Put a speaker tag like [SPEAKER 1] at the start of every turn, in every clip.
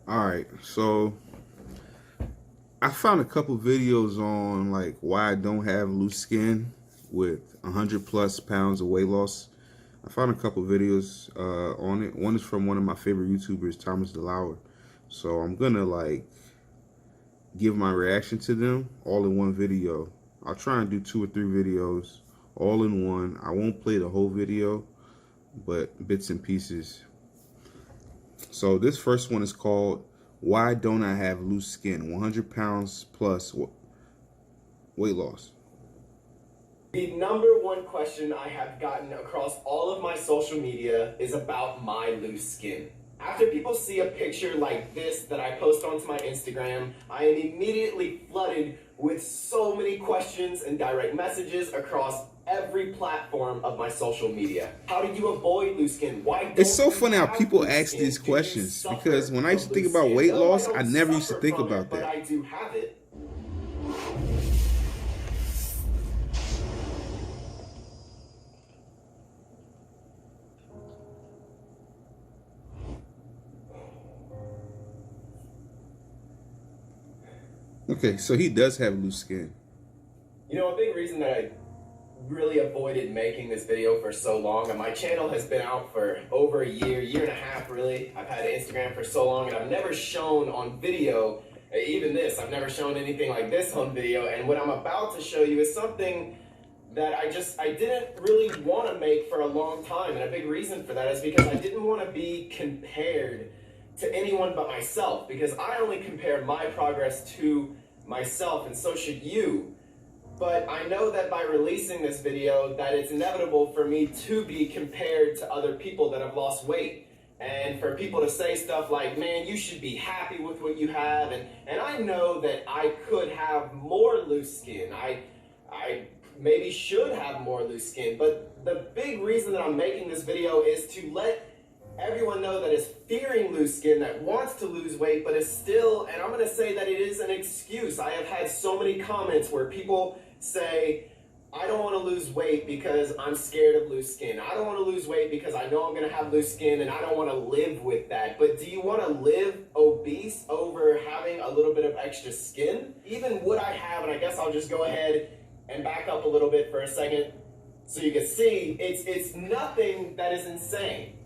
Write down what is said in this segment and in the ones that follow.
[SPEAKER 1] All right, so I found a couple videos on like why I don't have loose skin with 100 plus pounds of weight loss. I found a couple videos on it. One is from one of my favorite YouTubers, Thomas DeLauer. So I'm gonna like give my reaction to them all in one video. I'll try and do 2 or 3 videos all in one. I won't play the whole video, but bits and pieces. So this first one is called "Why Don't I Have Loose Skin? 100 pounds plus weight loss."
[SPEAKER 2] The number one question I have gotten across all of my social media is about my loose skin. After people see a picture like this that I post onto my Instagram, I am immediately flooded with so many questions and direct messages across every platform of my social media. How do you avoid loose skin? Why don't
[SPEAKER 1] It's so
[SPEAKER 2] you
[SPEAKER 1] funny how
[SPEAKER 2] have
[SPEAKER 1] people
[SPEAKER 2] loose
[SPEAKER 1] ask
[SPEAKER 2] skin?
[SPEAKER 1] these
[SPEAKER 2] Do you
[SPEAKER 1] questions
[SPEAKER 2] suffer
[SPEAKER 1] because when I used to
[SPEAKER 2] from
[SPEAKER 1] think
[SPEAKER 2] loose
[SPEAKER 1] about
[SPEAKER 2] skin?
[SPEAKER 1] weight
[SPEAKER 2] No,
[SPEAKER 1] loss,
[SPEAKER 2] don't
[SPEAKER 1] I never used to
[SPEAKER 2] suffer
[SPEAKER 1] think
[SPEAKER 2] from
[SPEAKER 1] about
[SPEAKER 2] it, but
[SPEAKER 1] that.
[SPEAKER 2] I do have it.
[SPEAKER 1] Okay, so he does have loose skin.
[SPEAKER 2] You know, a big reason that I really avoided making this video for so long, and my channel has been out for over a year and a half really. I've had Instagram for so long, and I've never shown on video, even this, I've never shown anything like this on video, and what I'm about to show you is something that I didn't really want to make for a long time, and a big reason for that is because I didn't want to be compared to anyone but myself, because I only compare my progress to myself, and so should you. But I know that by releasing this video that it's inevitable for me to be compared to other people that have lost weight. And for people to say stuff like, man, you should be happy with what you have. And I know that I could have more loose skin. I maybe should have more loose skin. But the big reason that I'm making this video is to let everyone know that is fearing loose skin, that wants to lose weight, but is still, and I'm going to say that it is an excuse. I have had so many comments where people say, I don't want to lose weight because I'm scared of loose skin. I don't want to lose weight because I know I'm going to have loose skin and I don't want to live with that. But do you want to live obese over having a little bit of extra skin? Even what I have, and I guess I'll just go ahead and back up a little bit for a second so you can see, it's nothing that is insane.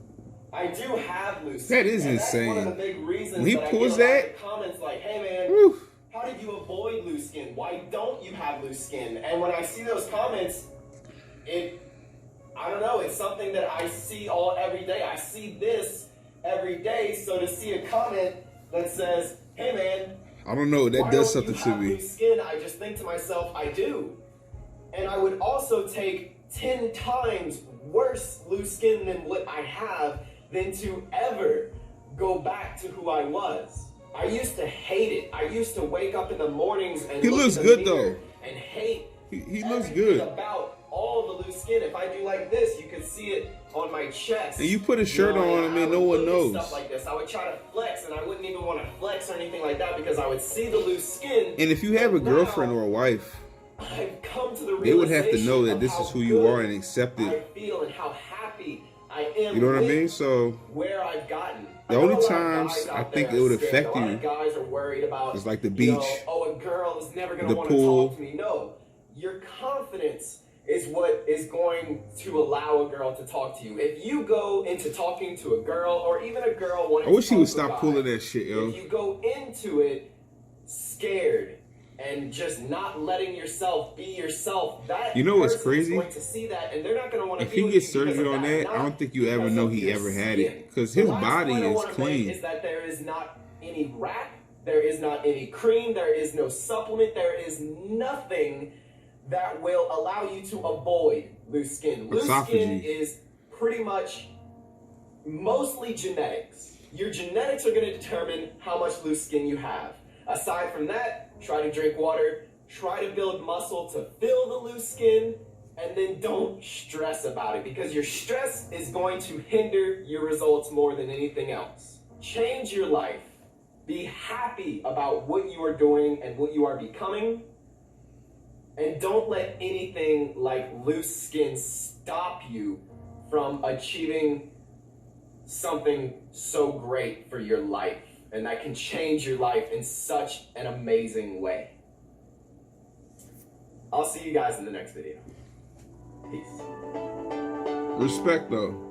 [SPEAKER 2] I do have loose skin.
[SPEAKER 1] That is insane.
[SPEAKER 2] That's one of the big reasons
[SPEAKER 1] when he
[SPEAKER 2] that
[SPEAKER 1] pulls
[SPEAKER 2] I get a lot
[SPEAKER 1] that,
[SPEAKER 2] of comments like, hey man,
[SPEAKER 1] whew,
[SPEAKER 2] how did you avoid loose skin? Why don't you have loose skin? And when I see those comments, I don't know, it's something that I see every day. I see this every day, so to see a comment that says, hey man,
[SPEAKER 1] I don't know, that does something to me.
[SPEAKER 2] Loose skin, I just think to myself, I do. And I would also take 10 times worse loose skin than what I have than to ever go back to who I was. I used to hate it. I used to wake up in the mornings and
[SPEAKER 1] He
[SPEAKER 2] look
[SPEAKER 1] looks
[SPEAKER 2] in the
[SPEAKER 1] good
[SPEAKER 2] mirror
[SPEAKER 1] though.
[SPEAKER 2] and hate
[SPEAKER 1] He looks
[SPEAKER 2] everything
[SPEAKER 1] good.
[SPEAKER 2] about all the loose skin. If I do like this, you can see it on my chest.
[SPEAKER 1] And you put a shirt on, I mean, no one knows.
[SPEAKER 2] Stuff like this. I would try to flex, and I wouldn't even want to flex or anything like that because I would see the loose skin.
[SPEAKER 1] And if you have a girlfriend or a wife,
[SPEAKER 2] I've come to the
[SPEAKER 1] they would have to know that
[SPEAKER 2] of
[SPEAKER 1] this
[SPEAKER 2] how
[SPEAKER 1] is who you
[SPEAKER 2] good
[SPEAKER 1] are and accept
[SPEAKER 2] I
[SPEAKER 1] it.
[SPEAKER 2] feel and how happy I am.
[SPEAKER 1] You know what I
[SPEAKER 2] with
[SPEAKER 1] mean? So
[SPEAKER 2] where I've gotten.
[SPEAKER 1] the only times I think it would affect you
[SPEAKER 2] guys are worried about
[SPEAKER 1] is like the beach,
[SPEAKER 2] oh, a girl is never going
[SPEAKER 1] the
[SPEAKER 2] to want to
[SPEAKER 1] pool.
[SPEAKER 2] talk to me. No, your confidence is what is going to allow a girl to talk to you. If you go into talking to a girl or even a girl wanting
[SPEAKER 1] I wish
[SPEAKER 2] to
[SPEAKER 1] he would
[SPEAKER 2] talk to a
[SPEAKER 1] stop
[SPEAKER 2] guy,
[SPEAKER 1] pulling that shit, yo.
[SPEAKER 2] if you go into it scared and just not letting yourself be yourself, that
[SPEAKER 1] You know what's
[SPEAKER 2] person
[SPEAKER 1] crazy?
[SPEAKER 2] is going to see that, and they're not going to want to
[SPEAKER 1] If
[SPEAKER 2] be
[SPEAKER 1] he
[SPEAKER 2] with
[SPEAKER 1] gets
[SPEAKER 2] you because
[SPEAKER 1] surgery
[SPEAKER 2] of
[SPEAKER 1] on that, I don't think you
[SPEAKER 2] because
[SPEAKER 1] ever know
[SPEAKER 2] of
[SPEAKER 1] he
[SPEAKER 2] your
[SPEAKER 1] ever had
[SPEAKER 2] skin.
[SPEAKER 1] it. Because
[SPEAKER 2] The
[SPEAKER 1] his
[SPEAKER 2] last
[SPEAKER 1] body
[SPEAKER 2] point I
[SPEAKER 1] is
[SPEAKER 2] wanna make
[SPEAKER 1] clean.
[SPEAKER 2] is that there is not any wrap, there is not any cream, there is no supplement, there is nothing that will allow you to avoid loose skin. Loose skin is pretty much mostly genetics. Your genetics are going to determine how much loose skin you have. Aside from that, try to drink water, try to build muscle to fill the loose skin, and then don't stress about it because your stress is going to hinder your results more than anything else. Change your life. Be happy about what you are doing and what you are becoming. And don't let anything like loose skin stop you from achieving something so great for your life. and that can change your life in such an amazing way. I'll see you guys in the next video. Peace.
[SPEAKER 1] Respect though.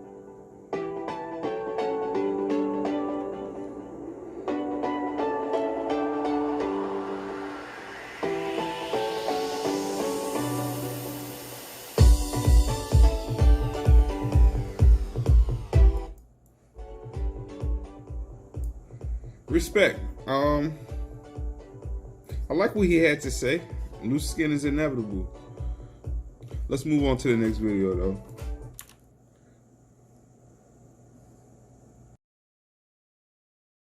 [SPEAKER 1] Respect. I like what he had to say. Loose skin is inevitable. Let's move on to the next video though.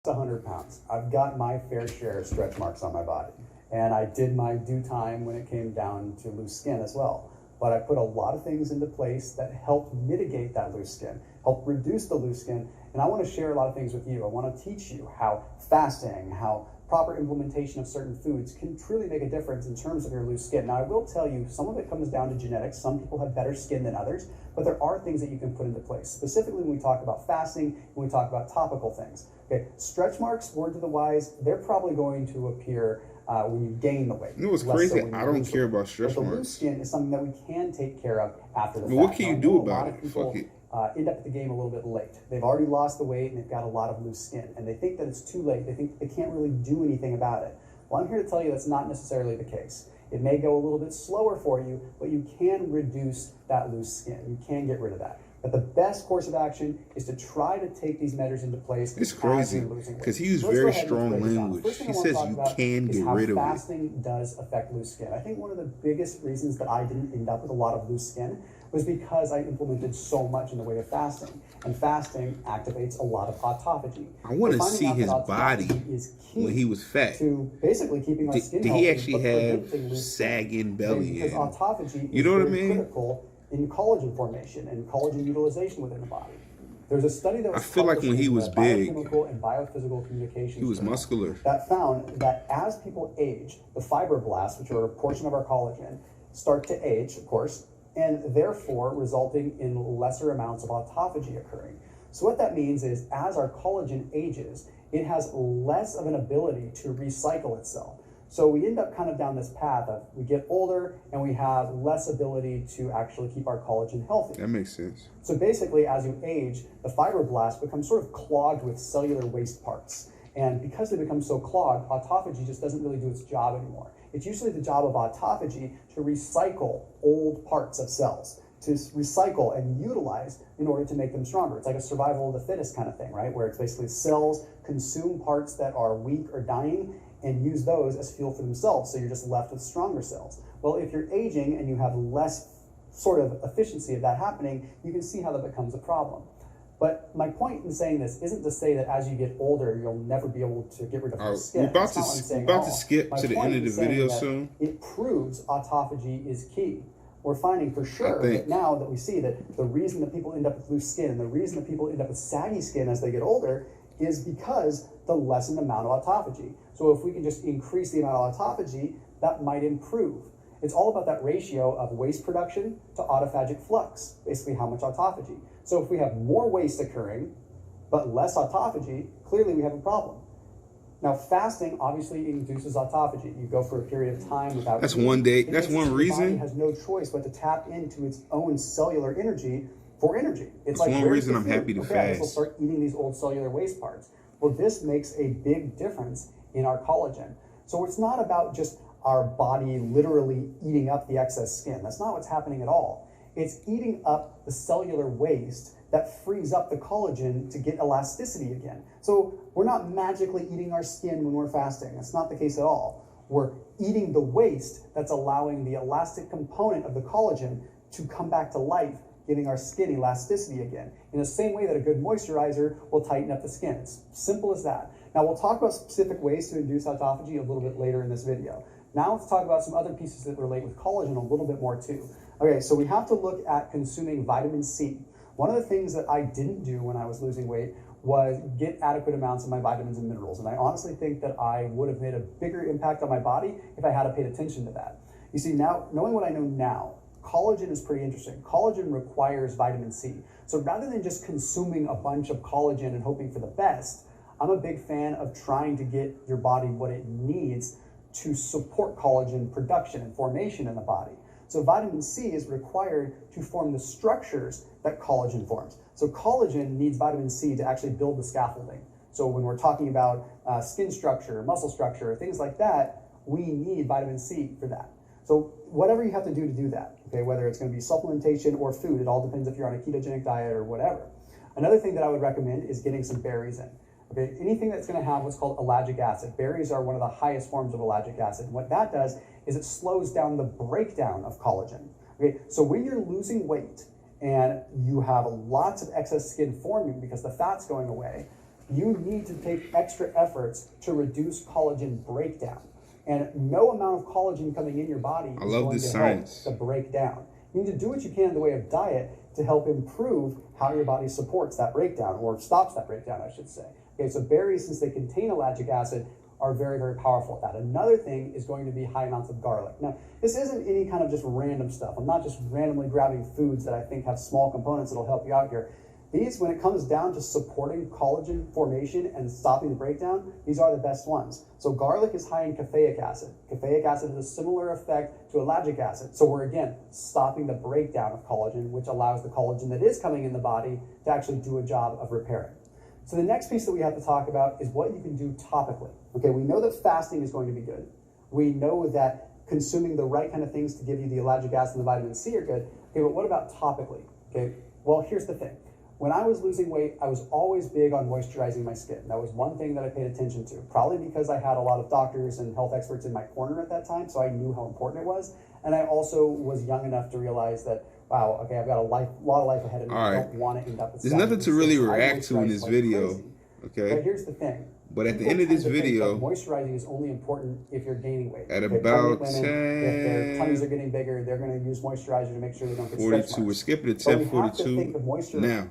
[SPEAKER 3] It's 100 pounds. I've got my fair share of stretch marks on my body. And I did my due time when it came down to loose skin as well. But I put a lot of things into place that helped mitigate that loose skin, help reduce the loose skin. And I want to share a lot of things with you. I want to teach you how fasting, how proper implementation of certain foods can truly make a difference in terms of your loose skin. Now, I will tell you, some of it comes down to genetics. Some people have better skin than others, but there are things that you can put into place. Specifically, when we talk about fasting, when we talk about topical things. Okay, stretch marks, word to the wise, they're probably going to appear when you gain the weight.
[SPEAKER 1] You know what's
[SPEAKER 3] less
[SPEAKER 1] crazy?
[SPEAKER 3] so when
[SPEAKER 1] I
[SPEAKER 3] you
[SPEAKER 1] don't
[SPEAKER 3] lose
[SPEAKER 1] care
[SPEAKER 3] the weight.
[SPEAKER 1] about stretch
[SPEAKER 3] But the
[SPEAKER 1] marks.
[SPEAKER 3] loose skin is something that we can take care of after the
[SPEAKER 1] But
[SPEAKER 3] fact.
[SPEAKER 1] what can
[SPEAKER 3] Now,
[SPEAKER 1] you
[SPEAKER 3] I
[SPEAKER 1] do
[SPEAKER 3] know a
[SPEAKER 1] about
[SPEAKER 3] lot of
[SPEAKER 1] it?
[SPEAKER 3] people,
[SPEAKER 1] Fuck it.
[SPEAKER 3] end up at the game a little bit late. They've already lost the weight and they've got a lot of loose skin, and they think that it's too late. They think they can't really do anything about it. Well, I'm here to tell you that's not necessarily the case. It may go a little bit slower for you, but you can reduce that loose skin. You can get rid of that. But the best course of action is to try to take these measures into place.
[SPEAKER 1] It's crazy because he used
[SPEAKER 3] So let's go
[SPEAKER 1] very
[SPEAKER 3] ahead and
[SPEAKER 1] strong
[SPEAKER 3] break it down.
[SPEAKER 1] language.
[SPEAKER 3] First thing
[SPEAKER 1] He
[SPEAKER 3] I wanna
[SPEAKER 1] says
[SPEAKER 3] talk
[SPEAKER 1] you
[SPEAKER 3] about
[SPEAKER 1] can
[SPEAKER 3] is
[SPEAKER 1] get
[SPEAKER 3] how
[SPEAKER 1] rid of it.
[SPEAKER 3] fasting does affect loose skin. I think one of the biggest reasons that I didn't end up with a lot of loose skin was because I implemented so much in the way of fasting. And fasting activates a lot of autophagy.
[SPEAKER 1] I want to
[SPEAKER 3] We're finding
[SPEAKER 1] see
[SPEAKER 3] out
[SPEAKER 1] his
[SPEAKER 3] that
[SPEAKER 1] body
[SPEAKER 3] autophagy is key
[SPEAKER 1] when he was fat.
[SPEAKER 3] to basically keeping our skin
[SPEAKER 1] Did
[SPEAKER 3] healthy,
[SPEAKER 1] he actually
[SPEAKER 3] but
[SPEAKER 1] have
[SPEAKER 3] preventing loose skin.
[SPEAKER 1] sagging belly?
[SPEAKER 3] Because
[SPEAKER 1] And
[SPEAKER 3] autophagy
[SPEAKER 1] you
[SPEAKER 3] is
[SPEAKER 1] know what I
[SPEAKER 3] very
[SPEAKER 1] mean?
[SPEAKER 3] critical in collagen formation and collagen utilization within the body. There's a study that was
[SPEAKER 1] I feel like
[SPEAKER 3] published
[SPEAKER 1] when he
[SPEAKER 3] in
[SPEAKER 1] was
[SPEAKER 3] the
[SPEAKER 1] big,
[SPEAKER 3] Biochemical and Biophysical Communications
[SPEAKER 1] he was
[SPEAKER 3] Journal
[SPEAKER 1] muscular.
[SPEAKER 3] that found that as people age, the fibroblasts, which are a portion of our collagen, start to age, of course, and therefore resulting in lesser amounts of autophagy occurring. So what that means is as our collagen ages, it has less of an ability to recycle itself. So we end up kind of down this path of we get older and we have less ability to actually keep our collagen healthy.
[SPEAKER 1] That makes sense.
[SPEAKER 3] So basically, as you age, the fibroblasts become sort of clogged with cellular waste parts. And because they become so clogged, autophagy just doesn't really do its job anymore. It's usually the job of autophagy to recycle old parts of cells, to recycle and utilize in order to make them stronger. It's like a survival of the fittest kind of thing, right? Where it's basically cells consume parts that are weak or dying and use those as fuel for themselves. So you're just left with stronger cells. Well, if you're aging and you have less sort of efficiency of that happening, you can see how that becomes a problem. But my point in saying this isn't to say that as you get older, you'll never be able to get rid of your skin.
[SPEAKER 1] We're about
[SPEAKER 3] That's not what I'm saying
[SPEAKER 1] to
[SPEAKER 3] at all.
[SPEAKER 1] skip
[SPEAKER 3] My
[SPEAKER 1] to the
[SPEAKER 3] point
[SPEAKER 1] end of the
[SPEAKER 3] is saying
[SPEAKER 1] video
[SPEAKER 3] that
[SPEAKER 1] soon.
[SPEAKER 3] It proves autophagy is key. We're finding for sure
[SPEAKER 1] think-
[SPEAKER 3] that now that we see that the reason that people end up with loose skin and the reason that people end up with saggy skin as they get older is because the lessened amount of autophagy. So if we can just increase the amount of autophagy, that might improve. It's all about that ratio of waste production to autophagic flux, basically how much autophagy. So if we have more waste occurring, but less autophagy, clearly we have a problem. Now, fasting obviously induces autophagy. You go for a period of time without
[SPEAKER 1] That's
[SPEAKER 3] eating.
[SPEAKER 1] one day.
[SPEAKER 3] It
[SPEAKER 1] That's
[SPEAKER 3] means
[SPEAKER 1] one
[SPEAKER 3] your
[SPEAKER 1] reason.
[SPEAKER 3] body has no choice but to tap into its own cellular energy for energy. It's
[SPEAKER 1] That's
[SPEAKER 3] like,
[SPEAKER 1] one
[SPEAKER 3] where's
[SPEAKER 1] reason
[SPEAKER 3] the
[SPEAKER 1] I'm
[SPEAKER 3] food?
[SPEAKER 1] happy to
[SPEAKER 3] Okay, I guess we'll
[SPEAKER 1] fast.
[SPEAKER 3] start eating these old cellular waste parts. Well, this makes a big difference in our collagen. So it's not about just our body literally eating up the excess skin. That's not what's happening at all. It's eating up the cellular waste that frees up the collagen to get elasticity again. So we're not magically eating our skin when we're fasting. That's not the case at all. We're eating the waste that's allowing the elastic component of the collagen to come back to life, giving our skin elasticity again. In the same way that a good moisturizer will tighten up the skin. It's simple as that. Now we'll talk about specific ways to induce autophagy a little bit later in this video. Now let's talk about some other pieces that relate with collagen a little bit more too. Okay, so we have to look at consuming vitamin C. One of the things that I didn't do when I was losing weight was get adequate amounts of my vitamins and minerals. And I honestly think that I would have made a bigger impact on my body if I had paid attention to that. You see, now, knowing what I know now, collagen is pretty interesting. Collagen requires vitamin C. So rather than just consuming a bunch of collagen and hoping for the best, I'm a big fan of trying to get your body what it needs to support collagen production and formation in the body. So vitamin C is required to form the structures that collagen forms. So collagen needs vitamin C to actually build the scaffolding. So when we're talking about skin structure, muscle structure, things like that, we need vitamin C for that. So whatever you have to do that, okay, whether it's going to be supplementation or food, it all depends if you're on a ketogenic diet or whatever. Another thing that I would recommend is getting some berries in. Okay, anything that's going to have what's called ellagic acid. Berries are one of the highest forms of ellagic acid. What that does is it slows down the breakdown of collagen. Okay, so when you're losing weight and you have lots of excess skin forming because the fat's going away, you need to take extra efforts to reduce collagen breakdown. And no amount of collagen coming in your body is going to help the breakdown. You need to do what you can in the way of diet to help improve how your body supports that breakdown, or stops that breakdown, I should say. Okay, so berries, since they contain ellagic acid, are very, very powerful at that. Another thing is going to be high amounts of garlic. Now, this isn't any kind of just random stuff. I'm not just randomly grabbing foods that I think have small components that'll help you out here. These, when it comes down to supporting collagen formation and stopping the breakdown, these are the best ones. So garlic is high in caffeic acid. Caffeic acid has a similar effect to ellagic acid. So we're, again, stopping the breakdown of collagen, which allows the collagen that is coming in the body to actually do a job of repairing. So the next piece that we have to talk about is what you can do topically. Okay, we know that fasting is going to be good. We know that consuming the right kind of things to give you the ellagic acid and the vitamin C are good. Okay, but what about topically? Okay, well, here's the thing. When I was losing weight, I was always big on moisturizing my skin. That was one thing that I paid attention to, probably because I had a lot of doctors and health experts in my corner at that time, so I knew how important it was. And I also was young enough to realize that, wow, okay, I've got a lot of life ahead of me. I don't want to end up with
[SPEAKER 1] There's nothing to really react to in this video, okay?
[SPEAKER 3] But here's the thing.
[SPEAKER 1] But at the end of this video,
[SPEAKER 3] moisturizing is only important if you're gaining weight.
[SPEAKER 1] At about
[SPEAKER 3] women,
[SPEAKER 1] 10,
[SPEAKER 3] if their tummies are getting bigger, they're going to use moisturizer to make sure they don't get
[SPEAKER 1] 42.
[SPEAKER 3] stretch marks.
[SPEAKER 1] We're skipping to
[SPEAKER 3] But we have to
[SPEAKER 1] 10:42
[SPEAKER 3] think of moisture
[SPEAKER 1] now.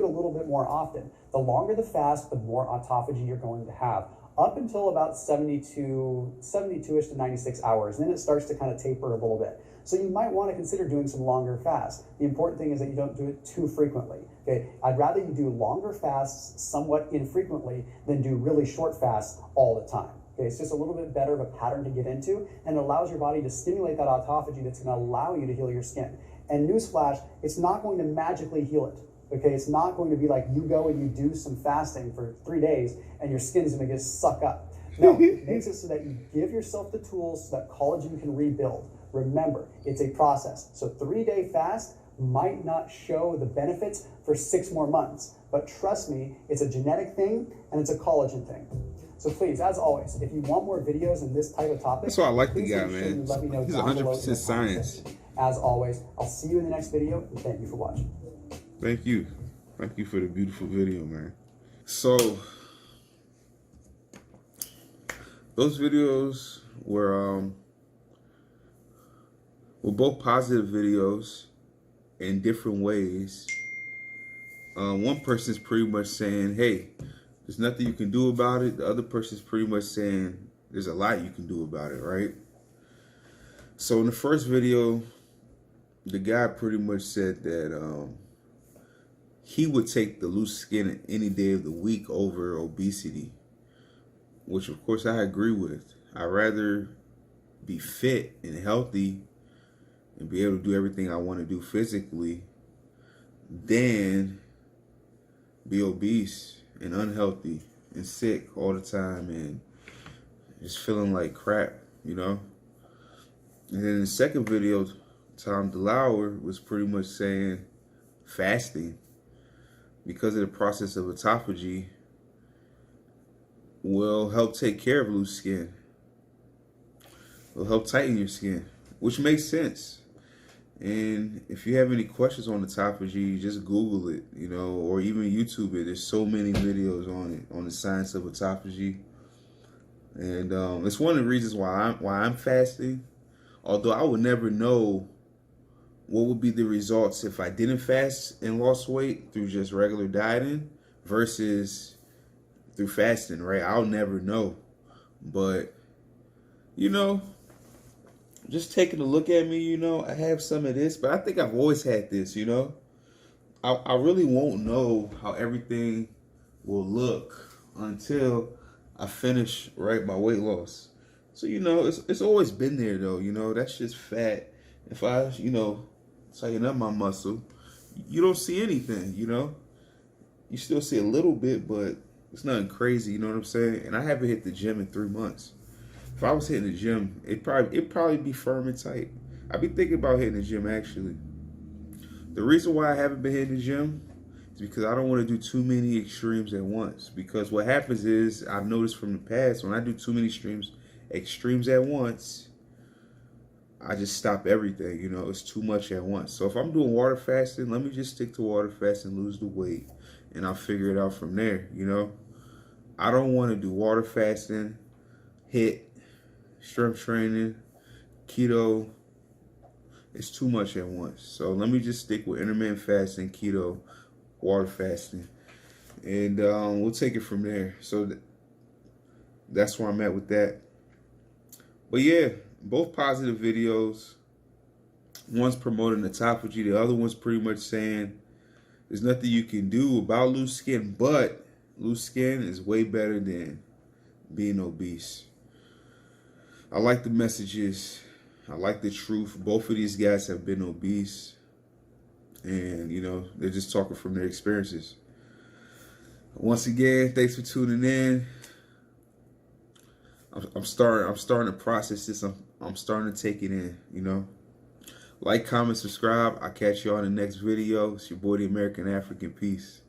[SPEAKER 3] a little bit more often. The longer the fast, the more autophagy you're going to have, up until about 72-ish to 96 hours. And then it starts to kind of taper a little bit. So you might want to consider doing some longer fasts. The important thing is that you don't do it too frequently. Okay, I'd rather you do longer fasts somewhat infrequently than do really short fasts all the time. Okay, it's just a little bit better of a pattern to get into, and it allows your body to stimulate that autophagy that's going to allow you to heal your skin. And newsflash, it's not going to magically heal it. Okay, it's not going to be like you go and you do some fasting for 3 days and your skin is going to get sucked up. No, it makes it so that you give yourself the tools so that collagen can rebuild. Remember, it's a process. So 3-day fast might not show the benefits for 6 more months, but trust me, it's a genetic thing and it's a collagen thing. So please, as always, if you want more videos in this type of topic,
[SPEAKER 1] that's why I like the
[SPEAKER 3] please
[SPEAKER 1] guy,
[SPEAKER 3] make sure
[SPEAKER 1] man.
[SPEAKER 3] you let me know
[SPEAKER 1] He's
[SPEAKER 3] down below in
[SPEAKER 1] 100%
[SPEAKER 3] the
[SPEAKER 1] science.
[SPEAKER 3] comment section. As always, I'll see you in the next video, and thank you for watching.
[SPEAKER 1] Thank you. Thank you for the beautiful video, man. So, those videos were both positive videos in different ways. One person's pretty much saying, hey, there's nothing you can do about it. The other person's pretty much saying there's a lot you can do about it, right? So in the first video, the guy pretty much said that he would take the loose skin any day of the week over obesity, which of course I agree with. I'd rather be fit and healthy and be able to do everything I want to do physically than be obese and unhealthy and sick all the time and just feeling like crap, you know? And then the second video, Tom DeLauer was pretty much saying fasting, because of the process of autophagy, will help take care of loose skin. Will help tighten your skin, which makes sense. And if you have any questions on autophagy, just Google it, you know, or even YouTube it. There's so many videos on it, on the science of autophagy. And it's one of the reasons why I'm fasting. Although I would never know what would be the results if I didn't fast and lost weight through just regular dieting versus through fasting, right? I'll never know. But, you know, just taking a look at me, you know, I have some of this, but I think I've always had this, you know. I really won't know how everything will look until I finish my weight loss. So it's always been there though. That's just fat. If I tighten up my muscle, you don't see anything. You still see a little bit, but it's nothing crazy. You know what I'm saying? And I haven't hit the gym in 3 months. If I was hitting the gym, it'd probably be firm and tight. I'd be thinking about hitting the gym actually. The reason why I haven't been hitting the gym is because I don't want to do too many extremes at once. Because what happens is, I've noticed from the past, when I do too many extremes at once, I just stop everything. It's too much at once. So if I'm doing water fasting, let me just stick to water fasting, lose the weight, and I'll figure it out from there. I don't want to do water fasting, hit strength training, keto. It's too much at once. So let me just stick with intermittent fasting, keto, water fasting, and we'll take it from there. So that's where I'm at with that. But yeah, both positive videos. One's promoting autophagy, the other one's pretty much saying there's nothing you can do about loose skin, but loose skin is way better than being obese. I like the messages. I like the truth. Both of these guys have been obese, and they're just talking from their experiences. Once again, thanks for tuning in. I'm starting to process this. I'm starting to take it in. Like, comment, subscribe. I'll catch you on the next video. It's your boy, the American African. Peace.